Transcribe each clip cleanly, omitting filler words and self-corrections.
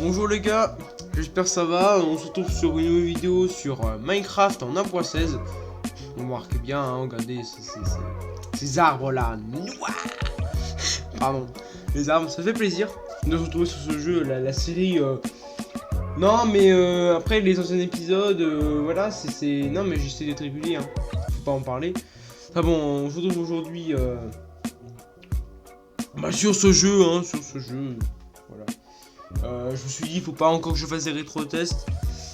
Bonjour les gars, j'espère que ça va. On se retrouve sur une nouvelle vidéo sur Minecraft en 1.16. Vous remarquez bien, hein, regardez ces arbres là. Pardon, les arbres, ça fait plaisir de se retrouver sur ce jeu, la série. Non mais après les anciens épisodes, voilà, non mais j'essaie d'être régulier, hein. Faut pas en parler. Ah bon, on se retrouve aujourd'hui sur ce jeu, hein, voilà. Je me suis dit, faut pas encore que je fasse des rétro-tests.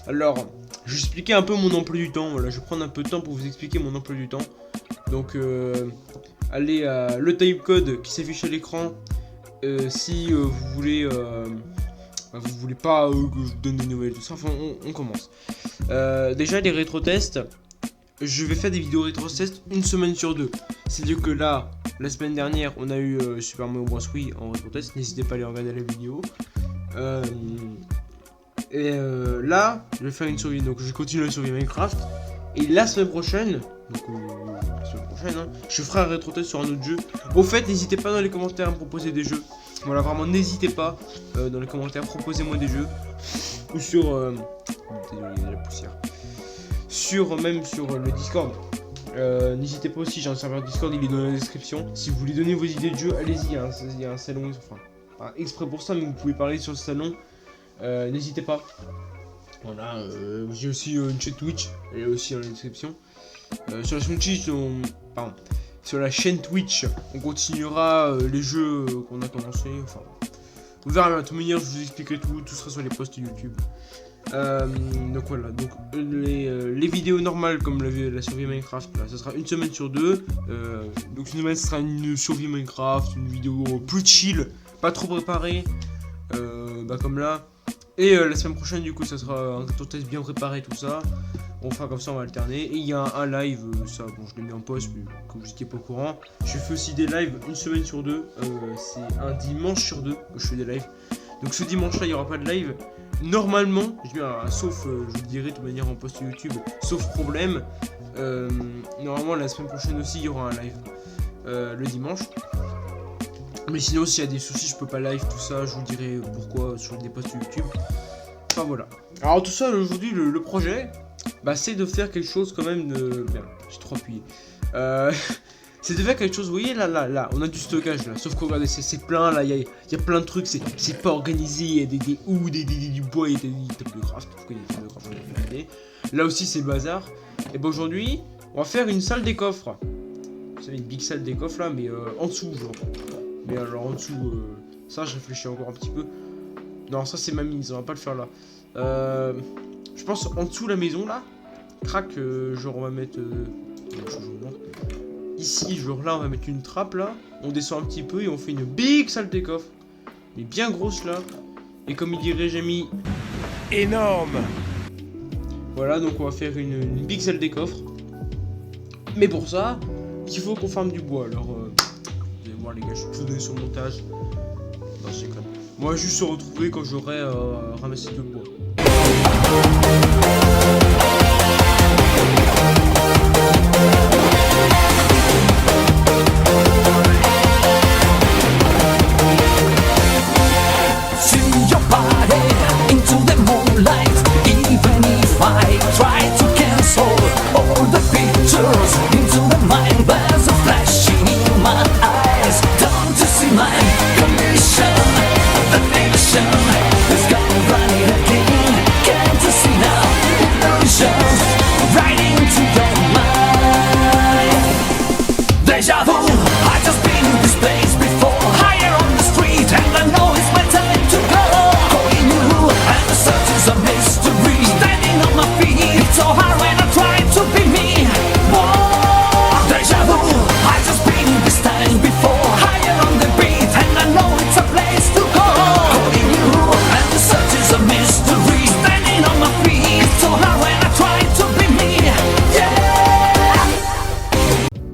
Alors, je vais expliquer un peu mon emploi du temps. Voilà, je vais prendre un peu de temps pour vous expliquer mon emploi du temps. Donc, allez à le timecode qui s'affiche à l'écran. Si vous voulez pas que je vous donne des nouvelles, tout ça. Enfin, on commence. Déjà, les rétro-tests. Je vais faire des vidéos rétro-tests une semaine sur deux. C'est-à-dire que là, la semaine dernière, on a eu Super Mario Bros. Wii en rétro-test. N'hésitez pas à aller regarder la vidéo. Là, je vais faire une survie. Donc, je continue la survie Minecraft. Et la semaine prochaine, hein, je ferai un rétro-test sur un autre jeu. Au fait, n'hésitez pas dans les commentaires à me proposer des jeux. Voilà, vraiment, n'hésitez pas dans les commentaires, proposez-moi des jeux. Ou sur. Désolé, il y a de la poussière. Même sur le Discord. N'hésitez pas aussi, j'ai un serveur Discord, il est dans la description. Si vous voulez donner vos idées de jeu, allez-y, il y a un salon, enfin, pas exprès pour ça, mais vous pouvez parler sur ce salon. N'hésitez pas. Voilà, j'ai aussi une chaîne Twitch, elle est aussi dans la description. Sur la chaîne Twitch, on continuera les jeux qu'on a commencé. Enfin, vous verrez, de toute manière, je vous expliquerai tout sera sur les posts YouTube. Donc voilà, donc les vidéos normales comme la survie Minecraft, là, ça sera une semaine sur deux. Donc une semaine, ce sera une survie Minecraft, une vidéo plus chill, pas trop préparée, comme là. Et la semaine prochaine, du coup, ça sera un test bien préparé, tout ça. On fera comme ça, on va alterner. Et il y a un live, ça, bon, je l'ai mis en poste, mais comme vous n'étiez pas au courant, je fais aussi des lives une semaine sur deux. C'est un dimanche sur deux que je fais des lives. Donc ce dimanche-là, il n'y aura pas de live. Normalement, sauf, je vous le dirai de toute manière en post YouTube, sauf problème, normalement la semaine prochaine aussi il y aura un live le dimanche. Mais sinon, s'il y a des soucis, je peux pas live, tout ça, je vous dirai pourquoi sur des posts YouTube. Enfin voilà. Alors tout ça, aujourd'hui, le projet, c'est de faire quelque chose quand même de... Merde, j'ai trop appuyé. C'est de faire quelque chose, vous voyez là, on a du stockage là, sauf que regardez, c'est plein là, il y a plein de trucs, c'est pas organisé, il y a du bois, il y a des tables de craft, là aussi c'est le bazar. Et aujourd'hui, on va faire une salle des coffres. Vous savez, une big salle des coffres là, mais en dessous, genre. Mais alors en dessous, ça je réfléchis encore un petit peu. Non, ça c'est ma mise, on va pas le faire là. Je pense en dessous la maison là, crac, genre on va mettre... Ici, genre là, on va mettre une trappe là. On descend un petit peu et on fait une big salle des coffres. Mais bien grosse là. Et comme il dirait Jamie, énorme. Voilà, donc on va faire une big salle des coffres. Mais pour ça, il faut qu'on farme du bois. Alors, vous allez voir les gars, je suis tout donné sur le montage. Non, c'est quand même. Moi, je vais juste se retrouver quand j'aurai ramassé le bois.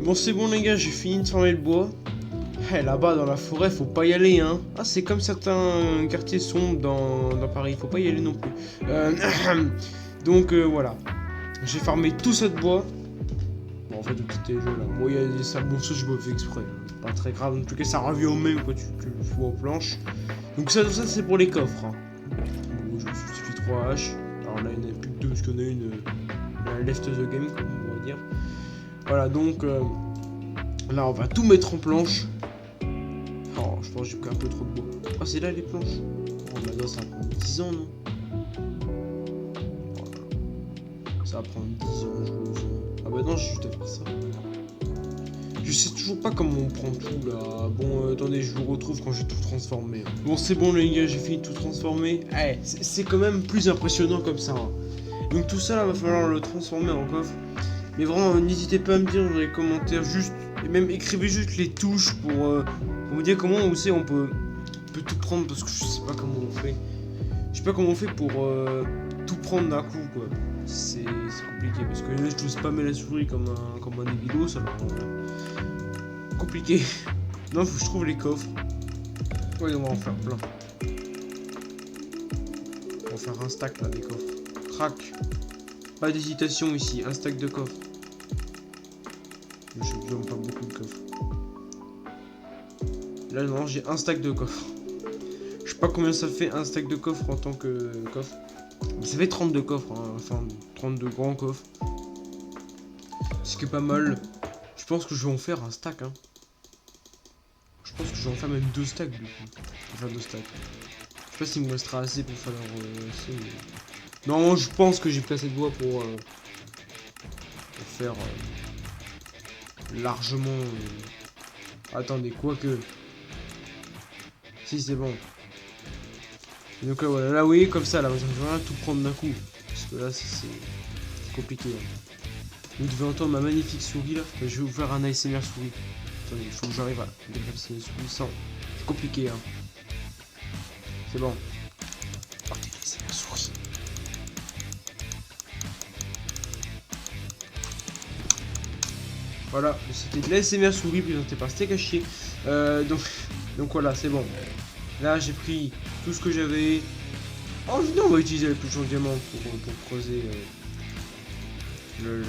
Bon c'est bon les gars, j'ai fini de farmer le bois. Là-bas dans la forêt, faut pas y aller hein. Ah c'est comme certains quartiers sombres dans Paris, faut pas y aller non plus. Donc voilà. J'ai farmé tout ça de bois. Bon, en fait, le petit jeu là. Bon, il y a des sables, bon, ça, je me fais exprès. Pas très grave, en tout cas, ça revient au même quand tu le fous aux planches. Donc, ça c'est pour les coffres. Hein. Bon, je me suffit 3 haches. Alors là, il n'y en a plus que 2 parce qu'on a une left the game, comme on va dire. Voilà, donc là, on va tout mettre en planche. Oh, je pense que j'ai pris un peu trop de bois. Ah, c'est là les planches. Oh, maintenant, ça va prendre 10 ans, non? Ça va prendre 10 ans, je pense. Ah bah non, j'ai juste à faire ça. Je sais toujours pas comment on prend tout là. Bon, attendez, je vous retrouve quand j'ai tout transformé. Bon, c'est bon les gars, j'ai fini de tout transformer. Eh, c'est quand même plus impressionnant comme ça. Hein. Donc tout ça là, va falloir le transformer en coffre. Mais vraiment, n'hésitez pas à me dire dans les commentaires, juste, et même écrivez juste les touches pour me dire comment on sait on peut tout prendre parce que je sais pas comment on fait. Je sais pas comment on fait pour tout prendre d'un coup quoi. C'est compliqué parce que là je dois spammer la souris comme un débilos, ça va compliqué. Non, faut que je trouve les coffres. Ouais, on va en faire plein. On va faire un stack là des coffres. Crac. Pas d'hésitation ici, un stack de coffres. J'ai besoin pas beaucoup de coffres. Là non, j'ai un stack de coffres. Je sais pas combien ça fait un stack de coffres en tant que coffre. Mais ça fait 32 coffres, hein. Enfin 32 grands coffres. Ce qui est pas mal. Je pense que je vais en faire un stack. Hein. Je pense que je vais en faire même 2 stacks du coup. Enfin 2 stacks. Je sais pas s'il me restera assez pour faire assez, mais... Non, je pense que j'ai plus assez de bois pour faire largement... Attendez, quoique... Si, c'est bon. Et donc là, voilà, là, oui, comme ça, là, j'aimerais vraiment tout prendre d'un coup. Parce que là, c'est compliqué. Hein. Vous devez entendre ma magnifique souris, là. Je vais vous faire un ASMR souris. Attendez, il faut que j'arrive à déplacer les souris sans... C'est compliqué, hein. C'est bon. Partez, laissez la souris. Voilà, c'était de l'ASMR souris présenté par Steak à chier. Donc voilà, c'est bon. Là, j'ai pris tout ce que j'avais. Oh, non, on va utiliser la touche en diamant pour creuser le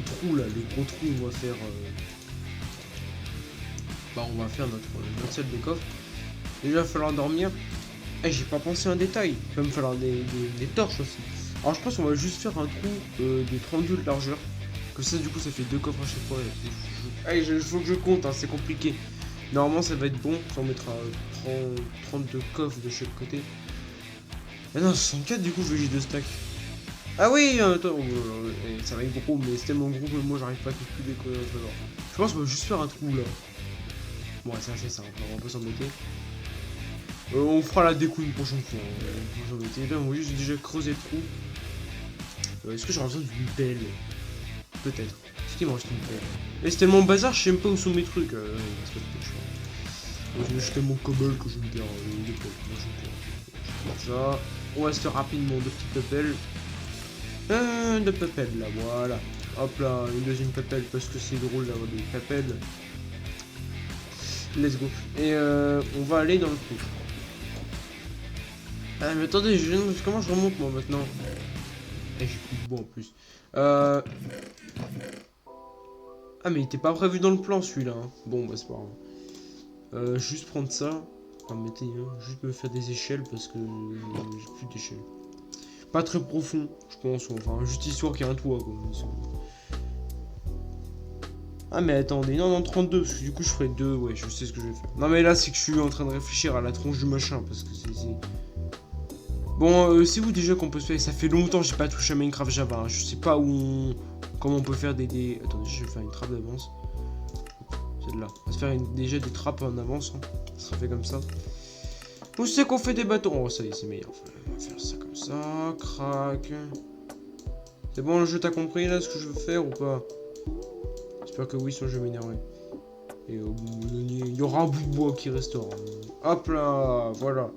trou là, les gros trous. On va faire. On va faire notre salle de coffre. Déjà, il va falloir dormir. Eh, j'ai pas pensé à un détail. Il va me falloir des torches aussi. Alors, je pense qu'on va juste faire un trou de 32 de largeur. Comme ça, du coup, ça fait 2 coffres à chaque fois. Allez, il faut que je compte, hein, c'est compliqué. Normalement, ça va être bon. Ça, on mettra 32 coffres de chaque côté. Ah non, 64, du coup, je vais juste 2 stacks. Ah oui, attends, ça va être gros, mais c'est tellement gros que moi, j'arrive pas à calculer quoi. Je pense qu'on va juste faire un trou là. Bon, c'est assez simple, on va pas s'embêter. On fera la déco une prochaine fois. Là, on va juste déjà creuser le trou. Est-ce que j'aurai besoin d'une pelle? Peut-être. Est-ce qu'il me reste une pelle? Et c'est tellement bazar, je sais même pas où sont mes trucs. Je vais jeter mon cobble que je vais me faire des pelles. Ça. On va se faire rapidement deux petites pépelles. Deux pépelles là, voilà. Hop là, une deuxième pépelle parce que c'est drôle d'avoir des pépelles. Let's go. Et on va aller dans le trou. Ah mais attendez, comment je remonte moi maintenant? Et j'ai plus de bois en plus. Ah mais il était pas prévu dans le plan celui-là. Hein. Bon bah c'est pas grave. Juste prendre ça. Enfin mettez, hein, juste me faire des échelles parce que j'ai plus d'échelles. Pas très profond, je pense. Enfin juste histoire qu'il y ait un toit quoi. Ah mais attendez, non 32 parce que du coup je ferai 2, ouais je sais ce que je vais faire. Non mais là c'est que je suis en train de réfléchir à la tronche du machin parce que c'est... Bon, c'est où déjà qu'on peut se faire? Ça fait longtemps que j'ai pas touché à Minecraft Java. Hein. Je sais pas où comment on peut faire des... Attendez, je vais faire une trappe d'avance. C'est de là. On va se faire déjà des trappes en avance. Hein. Ça sera fait comme ça. Où c'est qu'on fait des bâtons? Oh, ça y est, c'est meilleur. On va faire ça comme ça. Crac. C'est bon, le jeu t'as compris là ce que je veux faire ou pas? J'espère que oui, sinon je vais m'énerver. Et au bout il y aura un bout de bois qui restera. Hop là, voilà.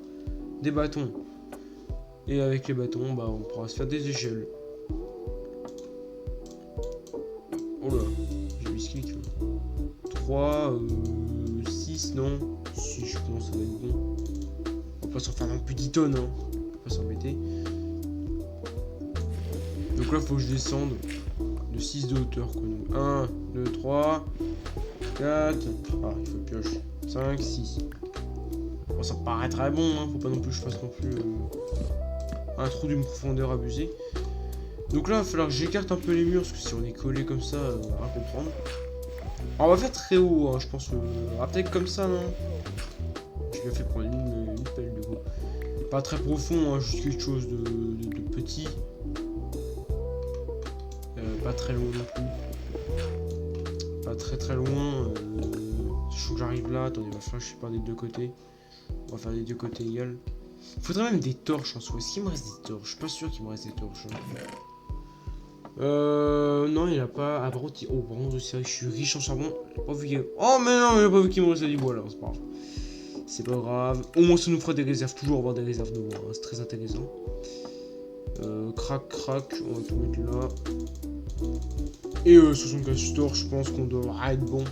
Des bâtons. Et avec les bâtons, bah, on pourra se faire des échelles. Oh là, j'ai misclick. 3, 6, non. Si, je pense que ça va être bon. On va pas s'en faire un plus 10 tonnes, hein. On va pas s'embêter. Donc là, faut que je descende de 6 de hauteur, quoi. Donc 1, 2, 3, 4. Ah, il faut pioche. 5, 6. Bon, ça me paraît très bon, hein. Faut pas non plus que je fasse non plus un trou d'une profondeur abusée. Donc là, il va falloir que j'écarte un peu les murs, parce que si on est collé comme ça, on va rien comprendre. Alors, on va faire très haut, hein, je pense. Peut-être comme ça, non? Je lui ai fait prendre une pelle de coup. Pas très profond, hein, juste quelque chose de petit. Pas très loin non plus. Pas très loin. Je faut que j'arrive là. Attendez, il va falloir que je sépare des deux côtés. On va faire des deux côtés égales. Il faudrait même des torches en soi. Est-ce qu'il me reste des torches? Je suis pas sûr qu'il me reste des torches. Non, il a pas. Ah, bronze. Oh, bronze de série, je suis riche en charbon. J'ai pas vu qu'il... Oh, mais non, il a pas vu qu'il me restait du bois là. C'est pas grave. C'est pas grave. Au moins, ça nous fera des réserves. Toujours avoir des réserves de bois. Hein. C'est très intéressant. Crac. On va tout mettre là. Et 75 torches, je pense qu'on devra être bon.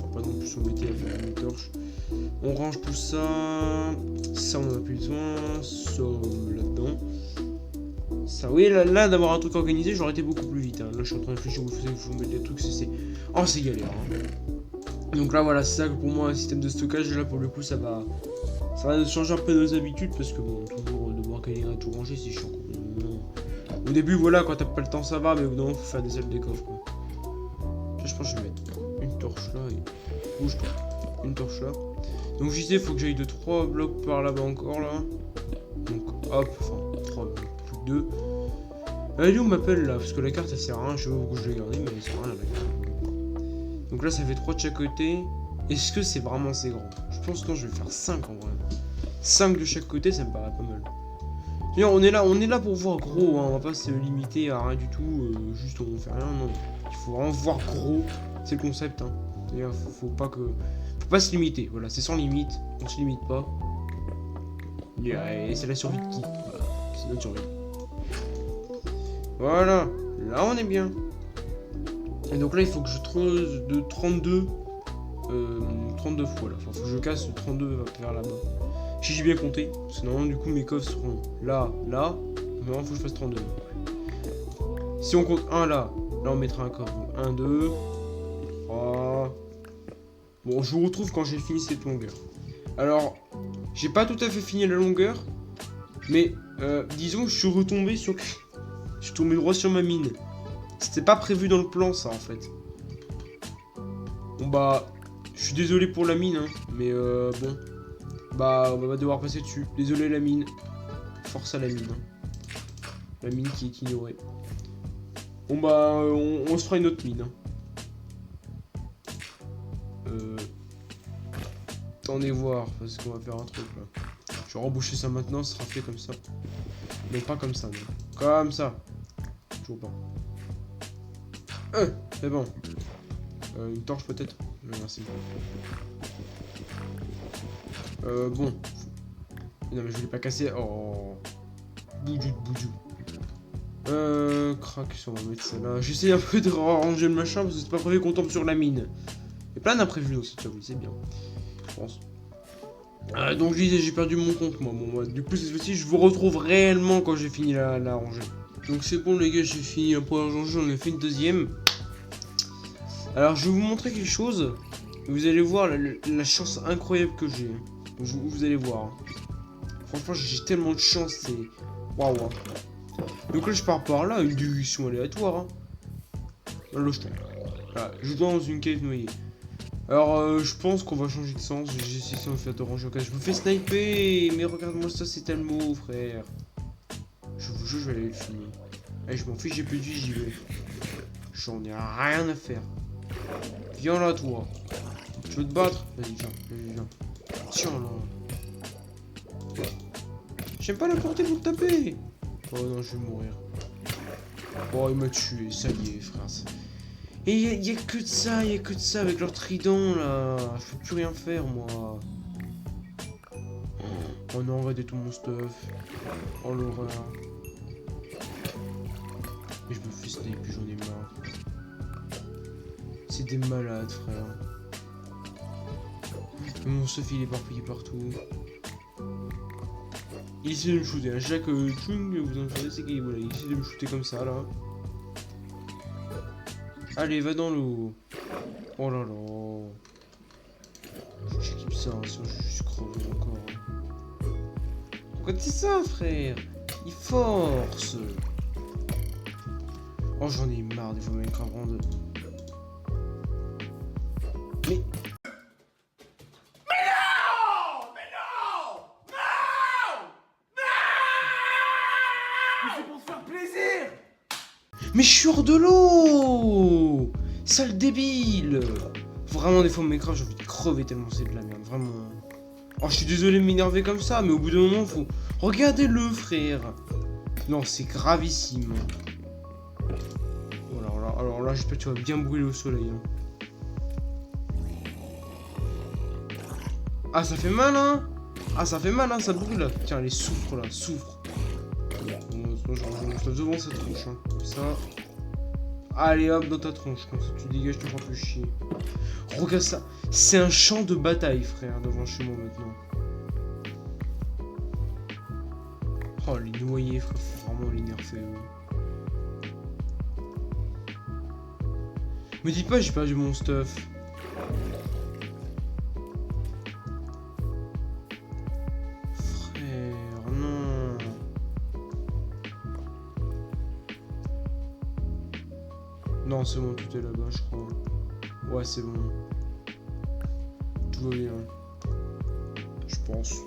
On va pas non plus s'embêter à faire une torche. On range tout ça. Ça, on en a plus besoin. Ça, là-dedans. Ça, oui, là d'avoir un truc organisé, j'aurais été beaucoup plus vite. Hein. Là, je suis en train de réfléchir où vous mettre des trucs. Oh, c'est galère. Hein. Donc là, voilà, c'est ça que pour moi, un système de stockage. Là, pour le coup, ça va changer un peu nos habitudes. Parce que bon, toujours devoir galérer à tout ranger, c'est chiant. Au début, voilà, quand t'as pas le temps, ça va. Mais au bout d'un moment, faut faire des salles des coffres. Quoi. Là, je pense que je vais mettre une torche là. Et... Bouge-toi. Une torche là. Donc, je disais, il faut que j'aille de 3 blocs par là-bas encore là. Donc, hop, enfin, 3 blocs. 2. Allez, on m'appelle là, parce que la carte elle sert à rien, je sais pas pourquoi je l'ai gardée, mais elle sert à rien la carte. Donc là ça fait 3 de chaque côté. Est-ce que c'est vraiment assez grand? Je pense que je vais faire 5 en vrai. 5 de chaque côté, ça me paraît pas mal. D'ailleurs, on est là pour voir gros, hein. On va pas se limiter à rien du tout, juste on fait rien, non. Il faut vraiment voir gros, c'est le concept. Hein. D'ailleurs, faut pas se limiter, voilà, c'est sans limite, on se limite pas. Et c'est la survie de qui? Voilà, c'est notre survie. Voilà, là on est bien. Et donc là il faut que je creuse de 32 fois là. Enfin faut que je casse 32 vers là-bas. Si j'ai bien compté. Parce que normalement du coup mes coffres seront là. Maintenant il faut que je fasse 32. Si on compte 1 là on mettra un coffre. Donc 1, 2, 3. Bon, je vous retrouve quand j'ai fini cette longueur. Alors, j'ai pas tout à fait fini la longueur. Mais disons que je suis retombé sur... Je suis tombé droit sur ma mine. C'était pas prévu dans le plan, ça, en fait. Bon, bah... Je suis désolé pour la mine, hein. Mais bon. Bah, on va devoir passer dessus. Désolé, la mine. Force à la mine. Hein. La mine qui est ignorée. Bon, bah, on se fera une autre mine. Hein. Attendez voir, parce qu'on va faire un truc, là. Je vais reboucher ça maintenant, ça sera fait comme ça. Mais pas comme ça, non. Comme ça. Toujours pas. C'est bon. Une torche peut-être. Merci. Bon. Non mais je l'ai pas cassé. Oh. Boudou. Crac, on va mettre ça là. J'essaie un peu de ranger le machin parce que c'est pas prévu qu'on tombe sur la mine. Il y a plein d'imprévus aussi, ça vous c'est bien. Je pense. Donc je disais, j'ai perdu mon compte moi. Bon, moi. Du coup cette fois-ci je vous retrouve réellement quand j'ai fini la rangée. Donc c'est bon les gars, j'ai fini la première rangée, j'en ai fait une deuxième. Alors je vais vous montrer quelque chose. Vous allez voir la chance incroyable que j'ai. Vous allez voir. Franchement j'ai tellement de chance, c'est... Waouh. Donc là je pars par là, une direction aléatoire. Hein. Là je tombe. Voilà, je dois dans une cave noyée. Alors je pense qu'on va changer de sens. J'essaie de me faire de ranger au cas. Je me fais sniper. Mais regarde-moi ça, c'est tellement frère. Je vous jure, je vais aller le finir. Allez, je m'en fiche, j'ai plus de vie, j'y vais. J'en ai rien à faire. Viens là, toi. Tu veux te battre? Vas-y, viens. Tiens là. J'aime pas la portée, vous le tapez. Oh non, je vais mourir. Oh, il m'a tué, ça y est, frère. Et y a que de ça avec leur trident là. Je peux plus rien faire, moi. Oh non, regardez tout mon stuff. Oh l'horreur. Et je me fais sniper, puis j'en ai marre. C'est des malades, frère. Mon stuff il est éparpillé partout. Il essaie de me shooter. Chaque chung, vous en savez, c'est qu'il voilà, il essaie de me shooter comme ça là. Allez, va dans l'eau. Oh là là. J'équipe ça, sinon je suis crevé encore. Pourquoi tu ça, frère? Il force. Oh, j'en ai marre des fois Minecraft vraiment de... Mais... Mais je suis hors de l'eau! Sale débile! Vraiment, des fois, Minecraft, j'ai envie de crever tellement c'est de la merde, vraiment. Oh, je suis désolé de m'énerver comme ça, mais au bout d'un moment, faut... Regardez-le, frère! Non, c'est gravissime. Voilà, alors là, j'espère que tu vas bien brûler au soleil. Hein. Ah, ça fait mal, hein? Ah, ça fait mal, hein, ça brûle, là. Tiens, allez, souffre, là, souffre. Je tape devant cette tronche, hein. Comme ça. Allez hop dans ta tronche, comme ça tu dégages, tu feras plus chier. Regarde ça, c'est un champ de bataille, frère, devant chez moi maintenant. Oh, les noyés, frère, faut vraiment les nerfer. Me dis pas, j'ai perdu mon stuff. Non, c'est bon, tout est là-bas, je crois. Ouais, c'est bon. Tout va bien. Je pense.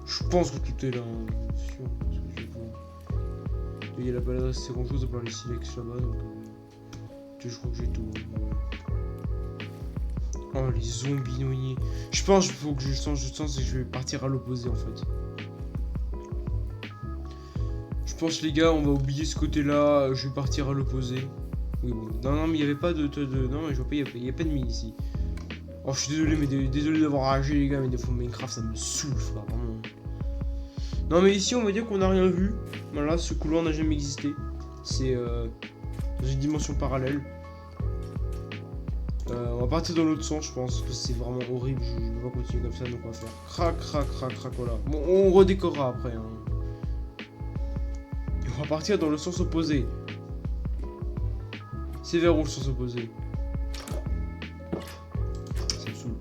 Je pense que tout est là. Hein. Sûr, parce que je vois. Il y a la balade, c'est grand chose à part les silex là-bas, donc. Je crois que j'ai tout. Ouais. Oh, les zombies noyés. Je pense qu'il faut que je change de sens et que je vais partir à l'opposé en fait. Je pense, les gars, on va oublier ce côté-là. Je vais partir à l'opposé. Oui, bon. Non, mais il n'y avait pas de... Non, mais je vois pas, il n'y a pas de mine ici. Oh, je suis désolé, mais désolé d'avoir ragé, les gars, mais des fois, Minecraft, ça me saoule, frère, vraiment. Non, mais ici, on va dire qu'on n'a rien vu. Voilà, ce couloir n'a jamais existé. C'est dans une dimension parallèle. On va partir dans l'autre sens, je pense, parce que c'est vraiment horrible. Je ne vais pas continuer comme ça, donc on va faire crac, voilà. Bon, on redécorera après. Hein. Et on va partir dans le sens opposé. C'est vers où le sens opposé? Ça me saoule.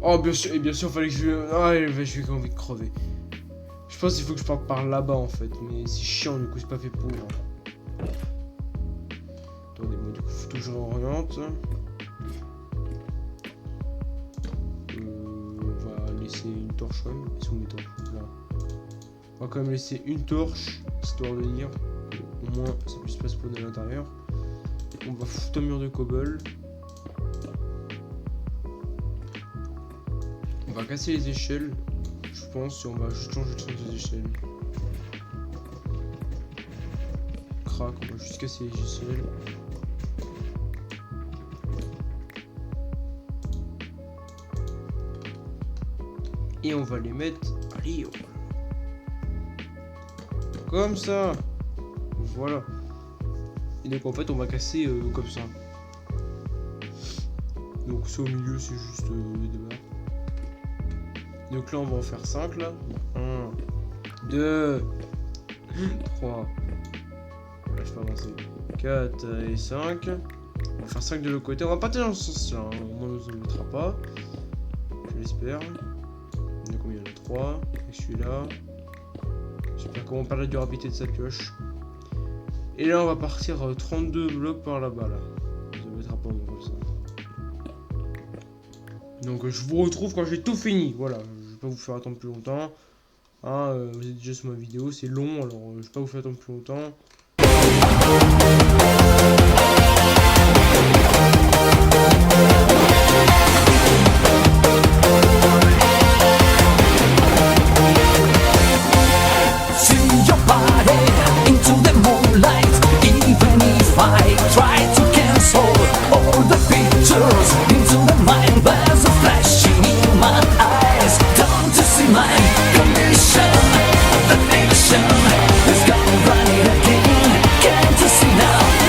Oh, bien sûr, et bien sûr, fallait que je... Ah, je vais envie de crever. Je pense qu'il faut que je parte par là-bas, en fait. Mais c'est chiant, du coup, c'est pas fait pour. Hein. Attendez, moi, du coup, faut que je réoriente. On va laisser une torche, quand même. Ils sont mes torches, là. On va quand même laisser une torche, histoire de dire. Au moins, ça puisse pas spawner à l'intérieur. On va foutre un mur de cobble. On va casser les échelles, je pense, et on va juste changer de sens des échelles. Crac, on va juste casser les échelles. Et on va les mettre... Allez, comme ça. Voilà. Et donc en fait on va casser comme ça. Donc ça au milieu c'est juste les deux barres. Donc là on va en faire 5 là. 1, 2, 3. Là je peux avancer. 4 et 5. On va faire 5 de l'autre côté. On va partir dans ce sens là. Hein. Au moins on ne le mettra pas. Je l'espère. Donc combien il y en a 3. Et celui-là. J'espère qu'on va pas la durabilité de sa pioche. Et là on va partir 32 blocs par là-bas là. Ça mettra pas bon comme ça. Donc je vous retrouve quand j'ai tout fini. Voilà, je vais pas vous faire attendre plus longtemps. Hein, vous êtes déjà sur ma vidéo, c'est long, alors je vais pas vous faire attendre plus longtemps. I try to cancel all the pictures into the mind. There's a flashing in my eyes. Don't you see my condition? The nation is gone right again. Can't you see now?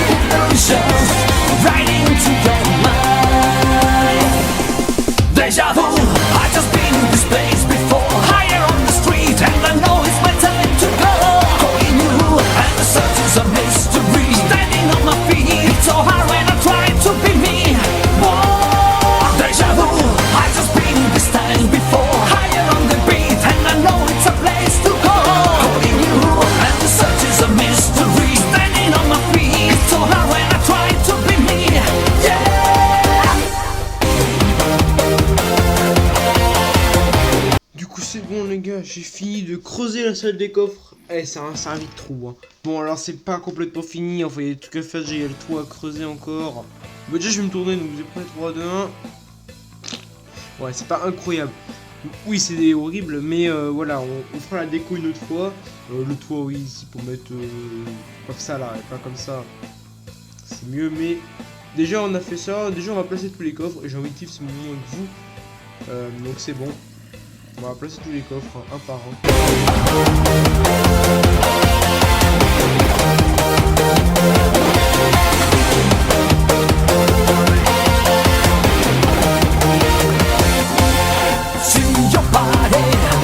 creuser la salle des coffres. Eh, c'est un vide trou. Hein. Bon, alors c'est pas complètement fini. Enfin, il y a des trucs à faire. J'ai le trou à creuser encore. Bon, déjà, je vais me tourner. Donc, vous êtes prêts? 3, 2, 1. Ouais, c'est pas incroyable. Oui, c'est horrible. Mais voilà, on fera la déco une autre fois. Le toit, oui, ici pour mettre comme ça là, et pas comme ça. C'est mieux, mais déjà, on a fait ça. Déjà, on va placer tous les coffres. Et j'ai envie de vivre ce moment avec vous. Donc, c'est bon. On va placer tous les coffres un par un. See your body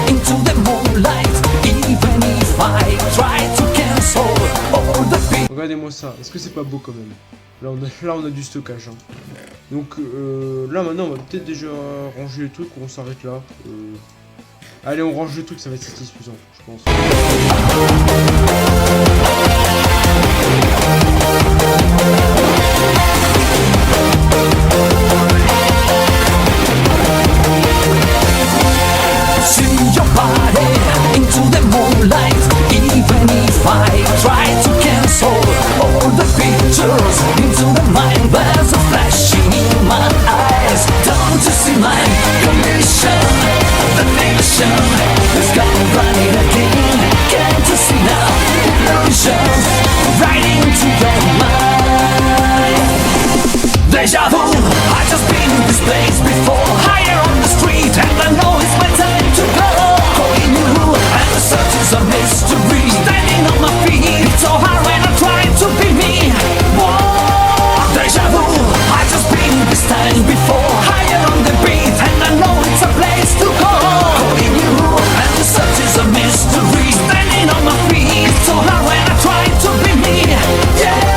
into the moonlight, even if I try to cancel all the people. Regardez-moi ça. Est-ce que c'est pas beau quand même? Là, on a du stockage. Hein. Donc là, maintenant, on va peut-être déjà ranger les trucs ou on s'arrête là. Allez, on range le truc, ça va être satisfaisant, je pense. See your body into the moonlight, even if I try to cancel all the pictures into the mind. There's a flashing in my eyes. Don't you see my condition? The nation is gone running again. Can't you see now? Illusions right into your mind. Deja vu, I just been in this place before. Higher on the street, and I know it's my time to go. Calling you, and the search is a mystery. Standing on my feet, it's so hard when I try to be me. Whoa, deja vu, I just been in this time before. Higher on the beat, and I know it's a place to go. Calling you, and the search is a mystery. Standing on my feet, it's so hard when I try to be me. Yeah.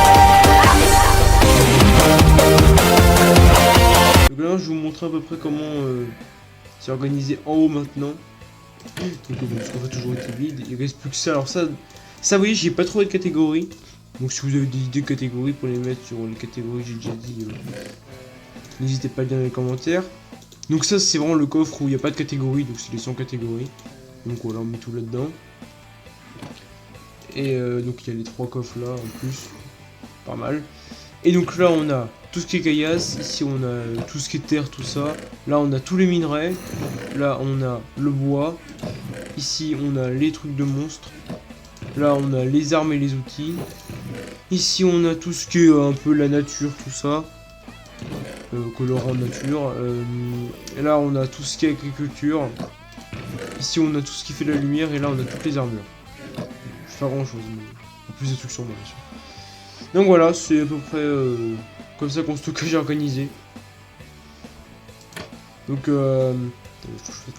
Donc là, je vais vous montrer à peu près comment c'est organisé en haut maintenant. Donc, parce qu'on va toujours été vide. Il reste plus que ça. Alors ça, vous voyez, j'ai pas trouvé de catégories. Donc si vous avez des idées de catégories pour les mettre sur les catégories, j'ai déjà dit, n'hésitez pas à le dire dans les commentaires. Donc ça, c'est vraiment le coffre où il n'y a pas de catégorie. Donc c'est les 100 catégories. Donc voilà, on met tout là-dedans. Et donc il y a les 3 coffres là en plus. Pas mal. Et donc là, on a tout ce qui est caillasse. Ici, on a tout ce qui est terre, tout ça. Là, on a tous les minerais. Là, on a le bois. Ici, on a les trucs de monstres. Là, on a les armes et les outils. Ici, on a tout ce qui est un peu la nature, tout ça. Colorant nature. Et là, on a tout ce qui est agriculture. Ici, on a tout ce qui fait la lumière. Et là, on a toutes les armures. Je fais pas grand chose, mais en plus des trucs sur moi, bien sûr. Donc voilà, c'est à peu près comme ça qu'on stockage organisé. Donc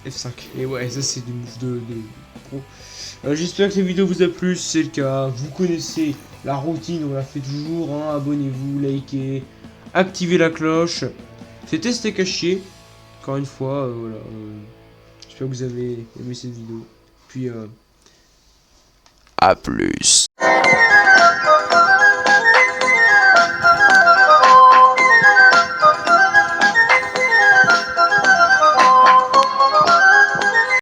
F5. Et ouais, ça c'est du move de pro. J'espère que la vidéo vous a plu, si c'est le cas. Vous connaissez la routine, on la fait toujours. Hein. Abonnez-vous, likez, activez la cloche. C'était Steak Haché. Encore une fois, voilà. J'espère que vous avez aimé cette vidéo. Puis à plus.